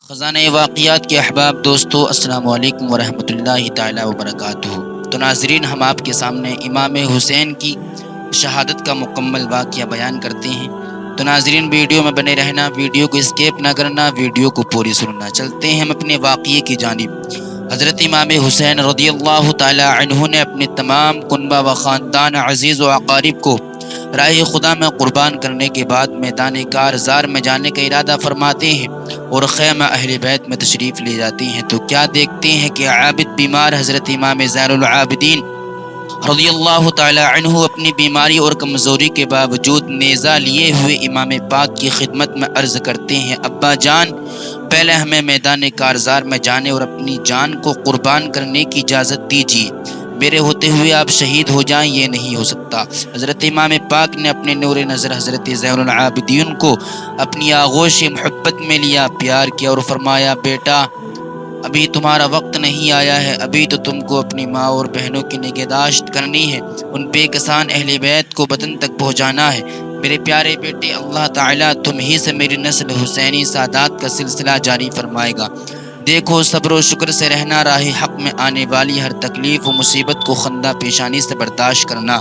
خزانہ واقعات کے احباب دوستو، السلام علیکم ورحمۃ اللہ تعالی وبرکاتہ۔ تو ناظرین، ہم آپ کے سامنے امام حسین کی شہادت کا مکمل واقعہ بیان کرتے ہیں۔ تو ناظرین، ویڈیو میں بنے رہنا، ویڈیو کو اسکیپ نہ کرنا، ویڈیو کو پوری سننا۔ چلتے ہیں ہم اپنے واقعے کی جانب۔ حضرت امام حسین رضی اللہ تعالی عنہ نے اپنے تمام کنبہ و خاندان عزیز و اقارب کو راہ خدا میں قربان کرنے کے بعد میدان کارزار میں جانے کا ارادہ فرماتے ہیں اور خیمہ اہل بیت میں تشریف لے جاتے ہیں۔ تو کیا دیکھتے ہیں کہ عابد بیمار حضرت امام زین العابدین رضی اللہ تعالی عنہ اپنی بیماری اور کمزوری کے باوجود نیزہ لیے ہوئے امام پاک کی خدمت میں عرض کرتے ہیں، ابا جان، پہلے ہمیں میدان کارزار میں جانے اور اپنی جان کو قربان کرنے کی اجازت دیجیے۔ میرے ہوتے ہوئے آپ شہید ہو جائیں، یہ نہیں ہو سکتا۔ حضرت امام پاک نے اپنے نور نظر حضرت زین العابدین کو اپنی آغوش محبت میں لیا، پیار کیا اور فرمایا، بیٹا، ابھی تمہارا وقت نہیں آیا ہے، ابھی تو تم کو اپنی ماں اور بہنوں کی نگہداشت کرنی ہے، ان بے کسان اہل بیت کو وطن تک پہنچانا ہے۔ میرے پیارے بیٹے، اللہ تعالیٰ تم ہی سے میری نسل حسینی سادات کا سلسلہ جاری فرمائے گا۔ دیکھو، صبر و شکر سے رہنا، راہ حق میں آنے والی ہر تکلیف و مصیبت کو خندہ پیشانی سے برداشت کرنا،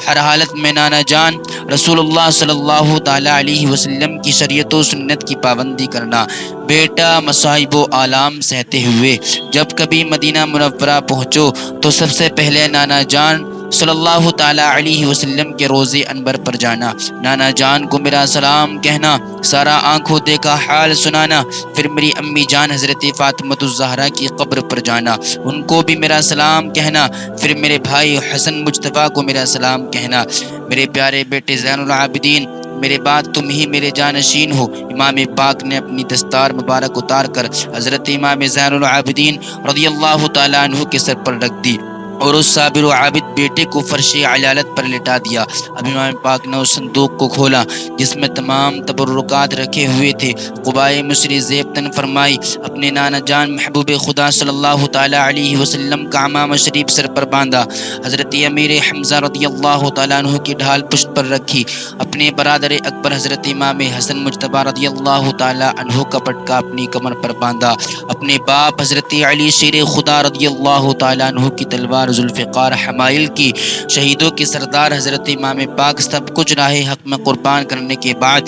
ہر حالت میں نانا جان رسول اللہ صلی اللہ تعالیٰ علیہ وسلم کی شریعت و سنت کی پابندی کرنا۔ بیٹا، مصائب و آلام سہتے ہوئے جب کبھی مدینہ منورہ پہنچو تو سب سے پہلے نانا جان صلی اللہ تعالیٰ علیہ وسلم کے روضے انور پر جانا، نانا جان کو میرا سلام کہنا، سارا آنکھوں دیکھا حال سنانا، پھر میری امی جان حضرت فاطمۃ الزہرا کی قبر پر جانا، ان کو بھی میرا سلام کہنا، پھر میرے بھائی حسن مجتبیٰ کو میرا سلام کہنا۔ میرے پیارے بیٹے زین العابدین، میرے بعد تم ہی میرے جانشین ہو۔ امام پاک نے اپنی دستار مبارک اتار کر حضرت امام زین العابدین رضی اللہ تعالیٰ عنہ کے سر پر رکھ دی اور اس صابر و عابد بیٹے کو فرش علالت پر لٹا دیا۔ اب امام پاک نے اس صندوق کو کھولا جس میں تمام تبرکات رکھے ہوئے تھے، قبائے مصری زیب تن فرمائی، اپنے نانا جان محبوب خدا صلی اللہ تعالیٰ علیہ وسلم کا عمامہ شریف سر پر باندھا، حضرت امیر حمزہ رضی اللہ تعالیٰ عنہ کی ڈھال پشت پر رکھی، اپنے برادر اکبر حضرت امام حسن مجتبیٰ رضی اللہ تعالیٰ عنہ کا پٹکا اپنی کمر پر باندھا، اپنے باپ حضرت علی شیر خدا رضی اللہ تعالیٰ عنہ کی تلوار ذوالفقار حمائل کی، شہیدوں کے سردار حضرت امام پاک، سب کچھ راہ حق میں قربان کرنے کے بعد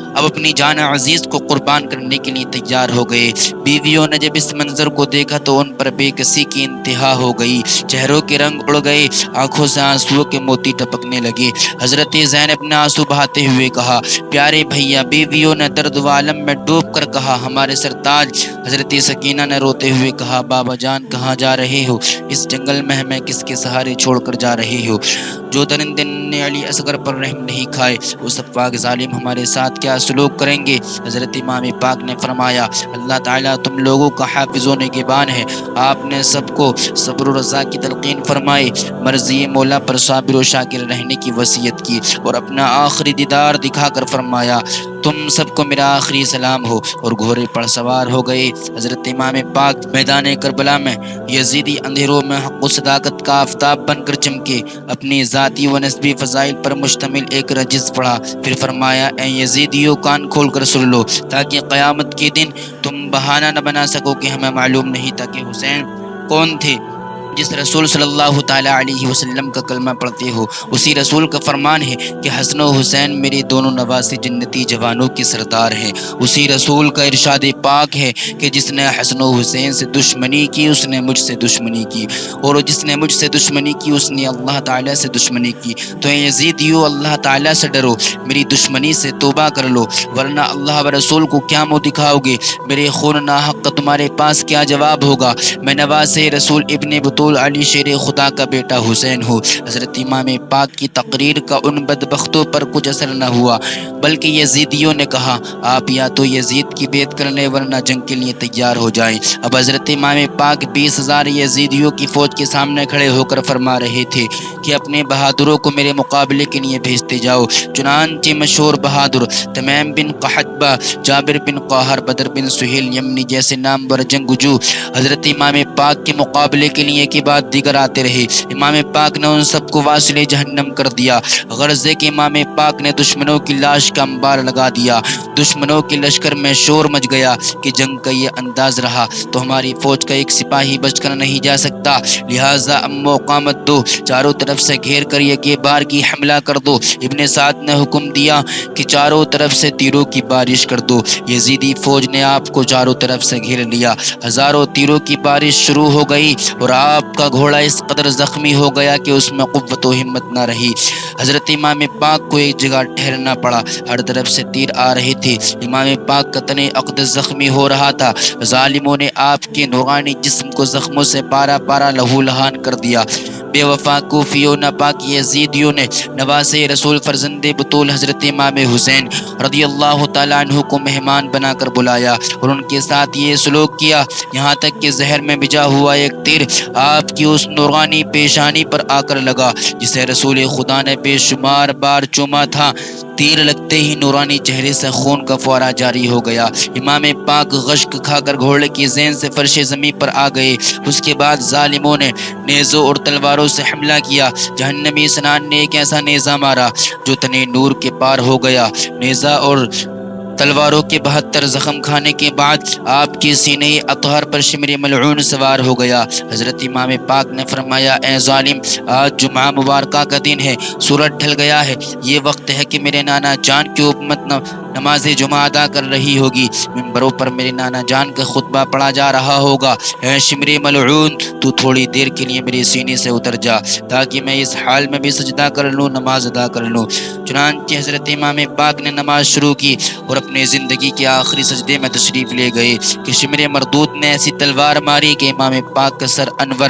اب اپنی جان عزیز کو قربان کرنے کے لیے تیار ہو گئے۔ بیویوں نے جب اس منظر کو دیکھا تو ان پر بے کسی کی انتہا ہو گئی، چہروں کے رنگ اڑ گئے، آنکھوں سے آنسوؤں کے موتی ٹپکنے لگے۔ حضرت زینب نے آنسو بہاتے ہوئے کہا، پیارے بھیا، بیویوں نے درد و عالم میں ڈوب کر کہا، ہمارے سرتاج۔ حضرت سکینہ نے روتے ہوئے کہا، بابا جان کہاں جا رہے ہو؟ اس جنگل میں ہمیں کس کے سہارے چھوڑ کر جا رہے ہو؟ جو درندے نے علی اصغر پر رحم نہیں کھائے، وہ سفاک ظالم ہمارے ساتھ کیا سلوک کریں گے؟ حضرت امام پاک نے فرمایا، اللہ تعالیٰ تم لوگوں کا حافظ و نگہبان ہے۔ آپ نے سب کو صبر و رضا کی تلقین فرمائی، مرضی مولا پر صابر و شاکر رہنے کی وصیت کی اور اپنا آخری دیدار دکھا کر فرمایا، تم سب کو میرا آخری سلام ہو، اور گھوڑے پر سوار ہو گئے۔ حضرت امام پاک میدان کربلا میں یزیدی اندھیروں میں حق و صداقت کا آفتاب بن کر چمکے، اپنی ذاتی و نسبی فضائل پر مشتمل ایک رجز پڑھا، پھر فرمایا، اے یزیدیو، کان کھول کر سن لو، تاکہ قیامت کے دن تم بہانہ نہ بنا سکو کہ ہمیں معلوم نہیں تھا کہ حسین کون تھے۔ جس رسول صلی اللہ تعالیٰ علیہ وسلم کا کلمہ پڑھتے ہو، اسی رسول کا فرمان ہے کہ حسن و حسین میرے دونوں نواسے جنتی جوانوں کے سردار ہیں۔ اسی رسول کا ارشاد پاک ہے کہ جس نے حسن و حسین سے دشمنی کی، اس نے مجھ سے دشمنی کی، اور جس نے مجھ سے دشمنی کی، اس نے اللہ تعالیٰ سے دشمنی کی۔ تو اے یزیدیو، اللہ تعالیٰ سے ڈرو، میری دشمنی سے توبہ کر لو، ورنہ اللہ و رسول کو کیا منہ دکھاؤ گے؟ میرے خون ناحق کا تمہارے پاس کیا جواب ہوگا؟ میں نواسے رسول ابن بطول علی شیر خدا کا بیٹا حسین ہو۔ حضرت امام پاک کی تقریر کا ان بدبختوں پر کچھ اثر نہ ہوا، بلکہ یزیدیوں نے کہا، آپ یا تو یزید کی بیعت کر لیں ورنہ جنگ کے لیے تیار ہو جائیں۔ اب حضرت امام پاک 20,000 یزیدیوں کی فوج کے سامنے کھڑے ہو کر فرما رہے تھے کہ اپنے بہادروں کو میرے مقابلے کے لیے بھیجتے جاؤ۔ چنانچہ مشہور بہادر تمیم بن قحطبہ، جابر بن قاہر، بدر بن سہیل یمنی جیسے نامور جنگجو حضرت امام پاک کے مقابلے کے لیے کہ کے بعد دیگر آتے رہے۔ امام پاک نے ان سب کو واصل جہنم کر دیا، غرض ہے کہ امام پاک نے دشمنوں کی لاش کا انبار لگا دیا۔ دشمنوں کے لشکر میں شور مچ گیا کہ جنگ کا یہ انداز رہا تو ہماری فوج کا ایک سپاہی بچ کر نہیں جا سکتا، لہٰذا اب موقع مت دو، چاروں طرف سے گھیر کر یہ بار کی حملہ کر دو۔ ابن سعد نے حکم دیا کہ چاروں طرف سے تیروں کی بارش کر دو۔ یزیدی فوج نے آپ کو چاروں طرف سے گھیر لیا، ہزاروں تیروں کی بارش شروع ہو گئی اور آپ کا گھوڑا اس قدر زخمی ہو گیا کہ اس میں قوت و ہمت نہ رہی۔ حضرت امام پاک کو ایک جگہ ٹھہرنا پڑا، ہر طرف سے تیر آ رہے تھے، امام پاک کا تن اقدس زخمی ہو رہا تھا۔ ظالموں نے آپ کے نورانی جسم کو زخموں سے پارا پارا لہو لہان کر دیا۔ بے وفا کوفیوں ناپاک یزیدیوں نے نواز رسول فرزند بطول حضرت امام حسین رضی اللہ تعالیٰ عنہ کو مہمان بنا کر بلایا اور ان کے ساتھ یہ سلوک کیا، یہاں تک کہ زہر میں بھجا ہوا ایک تیر آپ کی اس نورانی پیشانی پر آ کر لگا جسے رسول خدا نے بے شمار بار چوما تھا۔ تیر لگتے ہی نورانی چہرے سے خون کا فوارہ جاری ہو گیا۔ امام پاک غشک کھا کر گھوڑے کی زین سے فرش زمین پر آ گئے۔ اس کے بعد ظالموں نے نیزوں اور تلواروں سے حملہ کیا۔ جہنمی سنان نے ایک ایسا نیزہ مارا جو تنے نور کے پار ہو گیا۔ نیزہ اور تلواروں کے 72 زخم کھانے کے بعد آپ کے سینے اطہر پر شمر ملعون سوار ہو گیا۔ حضرت امام پاک نے فرمایا، اے ظالم، آج جمعہ مبارکہ کا دن ہے، سورج ڈھل گیا ہے، یہ وقت ہے کہ میرے نانا جان کی امت نماز جمعہ ادا کر رہی ہوگی، ممبروں پر میرے نانا جان کا خطبہ پڑھا جا رہا ہوگا۔ اے شمر ملعون، تو تھوڑی دیر کے لیے میرے سینے سے اتر جا تاکہ میں اس حال میں بھی سجدہ کر لوں، نماز ادا کر لوں۔ چنانچہ حضرت امام پاک نے نماز شروع کی اور اپنی زندگی کے آخری سجدے میں تشریف لے گئے کہ شمر مردود نے ایسی تلوار ماری کہ امام پاک کا سر انور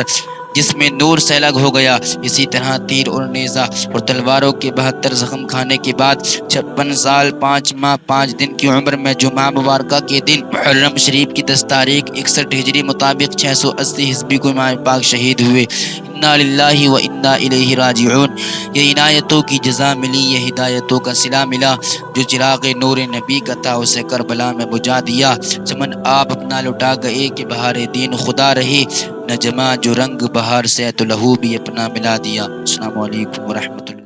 جس میں نور سے الگ ہو گیا۔ اسی طرح تیر اور نیزہ اور تلواروں کے 72 زخم کھانے کے بعد 56 سال 5 ماہ 5 دن کی عمر میں جمعہ مبارکہ کے دن محرم شریف کی 10 تاریخ 61 ہجری مطابق 680 ہجری کو امام پاک شہید ہوئے۔ انا للہ و انا الیہ راجعون۔ یہ عنایتوں کی جزا ملی، یہ ہدایتوں کا صلہ ملا، جو چراغ نور نبی کا تھا اسے کربلا میں بجھا دیا۔ چمن آپ اپنا لٹا گئے کہ بہار دین خدا رہی، نہ جمع جو رنگ بہار سے تو لہو بھی اپنا ملا دیا۔ السلام علیکم ورحمۃ اللہ۔